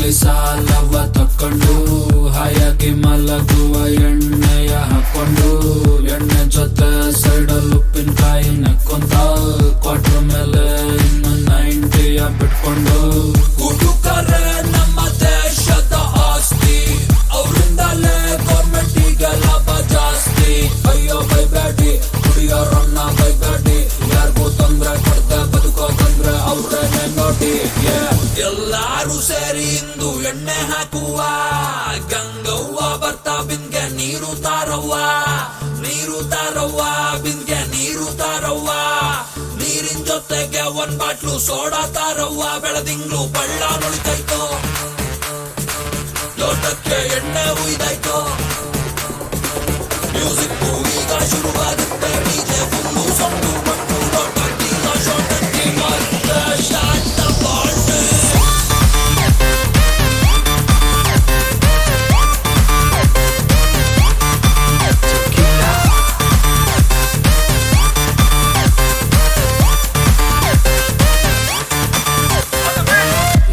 ನಕಲಿ ಸಾಲವ ತಕೊಂಡು ಹಾಯಾಗಿ ಮಲಗುವ ಎಣ್ಣೆಯ ಹಾಕೊಂಡು ಎಣ್ಣೆ ಜೊತೆ ಸೈಡಲ್ ಉಪ್ಪಿನಕಾಯಿ ನೆಕ್ಕೊಂತ ಕ್ವಾರ್ಟರ್ ಮೇಲೆ ಇನ್ನು 90ಯ ಬಿಟ್ಕೊಂಡು ಹುಡುಕರೆ ನಮ್ಮ ದೇಶದ ಆಸ್ತಿ ಅವರಿಂದಲೇ ಗೌರ್ಮೆಂಟಿಗೆ ಲಾಭ ಜಾಸ್ತಿ. ಅಯ್ಯೋ ಬೈಬೇಡಿ ಕುಡಿಯೋರನ್ನ ಬೈಬೇಡಿ, ಯಾರಿಗೂ ತೊಂದ್ರೆ ಕೊಡ್ದೆ ಬದುಕೋದಂದ್ರೆ ಅವ್ರನ್ನೇ ನೋಡಿ. ಎಲ್ಲಾರು ಸೇರಿ ಇಂದು ಎಣ್ಣೆ ಹಾಕುವ, ಗಂಗವ್ವ ಬರ್ತಾ ಬಿನ್ಗೆ ನೀರು ತಾರವ್ವ, ನೀರು ತಾರವ್ವ ಬಿನ್ಗೆ ನೀರು ತಾರವ್ವ, ನೀರಿನ ಜೊತೆಗೆ ಒಂದ್ ಬಾಟ್ಲು ಸೋಡಾ ತಾರವ್ವ. ಬೆಳದಿಂಗ್ಳು ಬಳ್ಳ ನುಳಿತೈತೋ, ಲೋಟಕ್ಕೆ ಎಣ್ಣೆ ಉಯ್ದಾಯ್ತೋ, ಮ್ಯೂಸಿಕ್ ಈಗ ಶುರುವಾಗುತ್ತೆ, ಡಿಜೆ ಫುಲ್ಲು ಸೊಂಡು ಬಟ್ಟು ಲೋಟಕ್ಕೀಗ ಶೋಟಕ್ಕೆ ಮತ್ತೆ ಸ್ಟಾರ್ಟ್ ದ ಪಾರ್ಟಿ.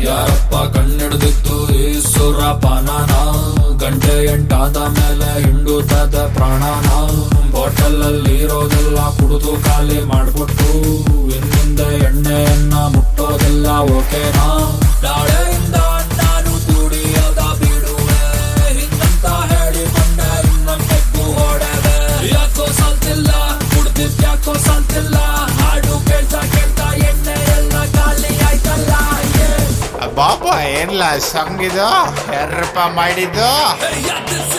ಯಾರಪ್ಪ ಕಣ್ಣಿಡ್ದಿತ್ತು ಈ ಸುರಪಾನನ, ಗಂಟೆ 8 ಮೇಲೆ ಹಿಂಡುತ್ತದೆ ಪ್ರಾಣನ. ಬಾಟಲ್ ಅಲ್ಲಿ ಇರೋದೆಲ್ಲ ಕುಡಿದು ಖಾಲಿ ಮಾಡ್ಬಿಟ್ಟು ಇನ್ನಿಂದ ಎಣ್ಣೆಯನ್ನ ಮುಟ್ಟೋದೆಲ್ಲ ಓಕೆನಾ. ನಾಳೆಯಿಂದ ನಾನು ದುಡಿಯೋದ ಬಿಡುವೆ ಹಿಂಗಂತ ಹೇಳಿಕೊಂಡೆ, ಇನ್ನೊಂದು ಹೊಡೆವೆ. ಯಾಕೋ ಸಾಲ್ತಿಲ್ಲ ಕುಡ್ದಿದ್, ಯಾಕೋ ಸಾಲ್ತಿಲ್ಲ ಹಾಡು ಕೇಳ್ತಾ ಕೇಳ್ತಾ ಎಣ್ಣೆ ಎಲ್ಲ ಖಾಲಿ ಆಯ್ತಲ್ಲ. ಬಾಬಾ ಏನ್ಲ ಸಂಗಿದು 2 ರೂಪಾಯಿ ಮಾಡಿದ್ದು. This